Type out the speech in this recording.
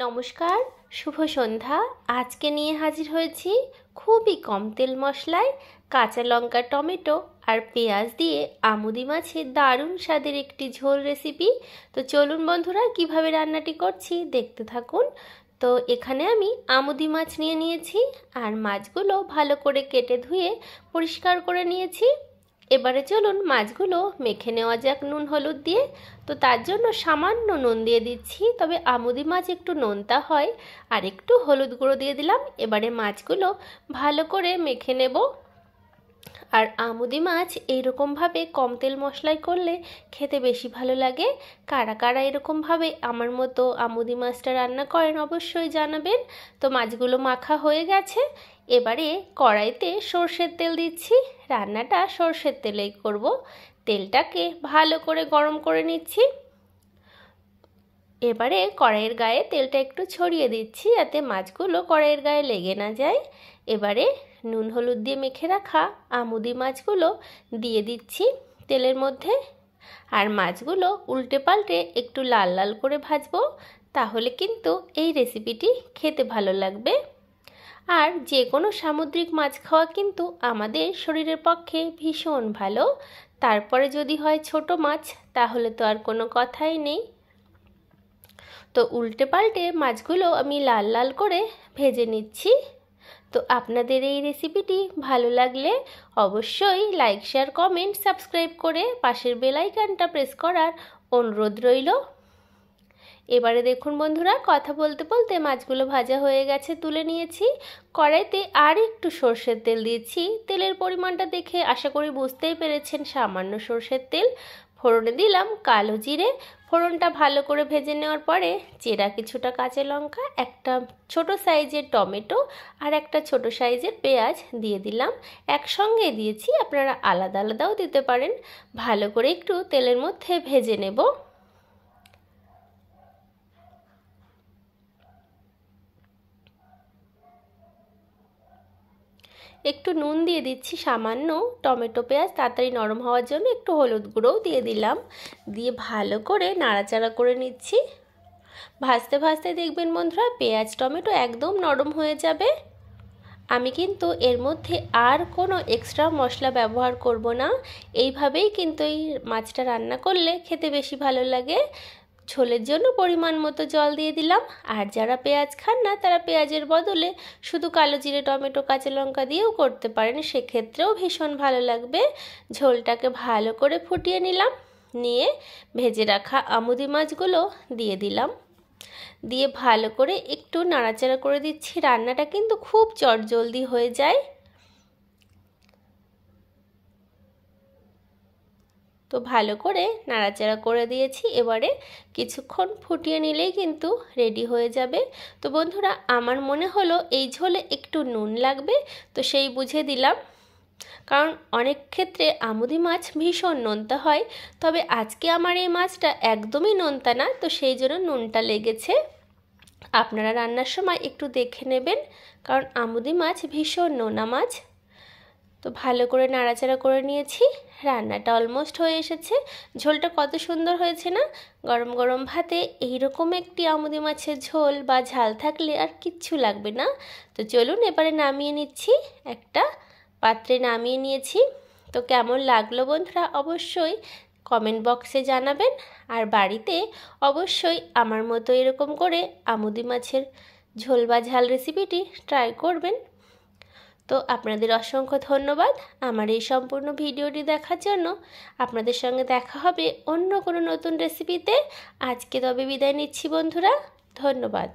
নমস্কার, শুভ সন্ধ্যা। আজকে নিয়ে হাজির হয়েছি খুবই কম তেল মশলায় কাঁচা লঙ্কা, টমেটো আর পেঁয়াজ দিয়ে আমুদি মাছের দারুণ স্বাদের একটি ঝোল রেসিপি। তো চলুন বন্ধুরা, কিভাবে রান্নাটি করছি দেখতে থাকুন। তো এখানে আমি আমুদি মাছ নিয়ে নিয়েছি আর মাছগুলো ভালো করে কেটে ধুয়ে পরিষ্কার করে নিয়েছি। এবারে চলুন মাছগুলো মেখে নেওয়া যাক নুন হলুদ দিয়ে। তো তার জন্য সামান্য নুন দিয়ে দিচ্ছি, তবে আমুদি মাছ একটু নোনতা হয়, আর একটু হলুদ গুঁড়ো দিয়ে দিলাম। এবারে মাছগুলো ভালো করে মেখে নেব। আর আমুদি মাছ এইরকমভাবে কম তেল মশলায় করলে খেতে বেশি ভালো লাগে। কারা কারা এরকমভাবে আমার মতো আমুদি মাছটা রান্না করেন অবশ্যই জানাবেন। তো মাছগুলো মাখা হয়ে গেছে। এবারে কড়াইতে সর্ষের তেল দিচ্ছি। রান্নাটা সর্ষের তেলেই করব। তেলটাকে ভালো করে গরম করে নিচ্ছি। এবারে কড়াইয়ের গায়ে তেলটা একটু ছড়িয়ে দিচ্ছি যাতে মাছগুলো কড়াইয়ের গায়ে লেগে না যায়। এবারে নুন হলুদ দিয়ে মেখে রাখা আমুদি মাছগুলো দিয়ে দিচ্ছি তেলের মধ্যে। আর মাছগুলো উল্টে পাল্টে একটু লাল লাল করে ভাজবো, তাহলে কিন্তু এই রেসিপিটি খেতে ভালো লাগবে। আর যে কোনো সামুদ্রিক মাছ খাওয়া কিন্তু আমাদের শরীরের পক্ষে ভীষণ ভালো। তারপরে যদি হয় ছোট মাছ, তাহলে তো আর কোনো কথাই নেই। তো উল্টে পাল্টে মাছগুলো আমি লাল লাল করে ভেজে নিচ্ছি। তো আপনাদের এই রেসিপিটি ভালো লাগলে অবশ্যই লাইক, শেয়ার, কমেন্ট, সাবস্ক্রাইব করে পাশের বেল আইকনটা প্রেস করার অনুরোধ রইল। এবারে দেখুন বন্ধুরা, কথা বলতে বলতে মাছগুলো ভাজা হয়ে গেছে, তুলে নিয়েছি। কড়াইতে আর একটু সর্ষের তেল দিয়েছি। তেলের পরিমাণটা দেখে আশা করি বুঝতেই পেরেছেন, সামান্য সর্ষের তেল। ফোড়নে দিলাম কালো জিরে। ফোড়নটা ভালো করে ভেজে নেওয়ার পরে চেরা কিছুটা কাঁচা লঙ্কা, একটা ছোট সাইজের টমেটো আর একটা ছোট সাইজের পেঁয়াজ দিয়ে দিলাম। একসঙ্গে দিয়েছি, আপনারা আলাদা আলাদাও দিতে পারেন। ভালো করে একটু তেলের মধ্যে ভেজে নেব। একটু নুন দিয়ে দিচ্ছি সামান্য, টমেটো পেঁয়াজ তাড়াতাড়ি নরম হওয়ার জন্য একটু হলুদ গুঁড়োও দিয়ে দিলাম। দিয়ে ভালো করে নাড়াচাড়া করে নিচ্ছি। ভাজতে ভাজতে দেখবেন বন্ধুরা, পেঁয়াজ টমেটো একদম নরম হয়ে যাবে। আমি কিন্তু এর মধ্যে আর কোনো এক্সট্রা মশলা ব্যবহার করব না। এইভাবেই কিন্তু এই মাছটা রান্না করলে খেতে বেশি ভালো লাগে। ঝোলের জন্য পরিমাণ মতো জল দিয়ে দিলাম। আর যারা পেঁয়াজ খান না, তারা পেঁয়াজের বদলে শুধু কালো জিরে, টমেটো, কাঁচা লঙ্কা দিয়েও করতে পারেন, সেক্ষেত্রেও ভীষণ ভালো লাগবে। ঝোলটাকে ভালো করে ফুটিয়ে নিলাম। নিয়ে ভেজে রাখা আমুদি মাছগুলো দিয়ে দিলাম। দিয়ে ভালো করে একটু নাড়াচাড়া করে দিচ্ছি। রান্নাটা কিন্তু খুব চটজলদি হয়ে যায়। তো ভালো করে নাড়াচাড়া করে দিয়েছি। এবারে কিছুক্ষণ ফুটিয়ে নিলেই কিন্তু রেডি হয়ে যাবে। তো বন্ধুরা, আমার মনে হলো এই ঝোলে একটু নুন লাগবে, তো সেই বুঝে দিলাম। কারণ অনেক ক্ষেত্রে আমুদি মাছ ভীষণ নোনতা হয়, তবে আজকে আমার এই মাছটা একদমই নোনতা না, তো সেই জন্য নুনটা লেগেছে। আপনারা রান্নার সময় একটু দেখে নেবেন, কারণ আমুদি মাছ ভীষণ নোনা মাছ। তো ভালো করে নাড়াচাড়া করে নিয়েছি। রান্নাটা অলমোস্ট হয়ে এসেছে। ঝোলটা কত সুন্দর হয়েছে না? গরম গরম ভাতে এইরকম একটি আমুদি মাছের ঝোল বা ঝাল থাকলে আর কিচ্ছু লাগবে না। তো চলুন এবারে নামিয়ে নিচ্ছি। একটা পাত্রে নামিয়ে নিয়েছি। তো কেমন লাগলো বন্ধুরা অবশ্যই কমেন্ট বক্সে জানাবেন। আর বাড়িতে অবশ্যই আমার মতো এরকম করে আমুদি মাছের ঝোল বা ঝাল রেসিপিটি ট্রাই করবেন। তো আপনাদের অসংখ্য ধন্যবাদ আমার এই সম্পূর্ণ ভিডিওটি দেখার জন্য। আপনাদের সঙ্গে দেখা হবে অন্য কোনো নতুন রেসিপিতে। আজকে তবে বিদায় নিচ্ছি বন্ধুরা, ধন্যবাদ।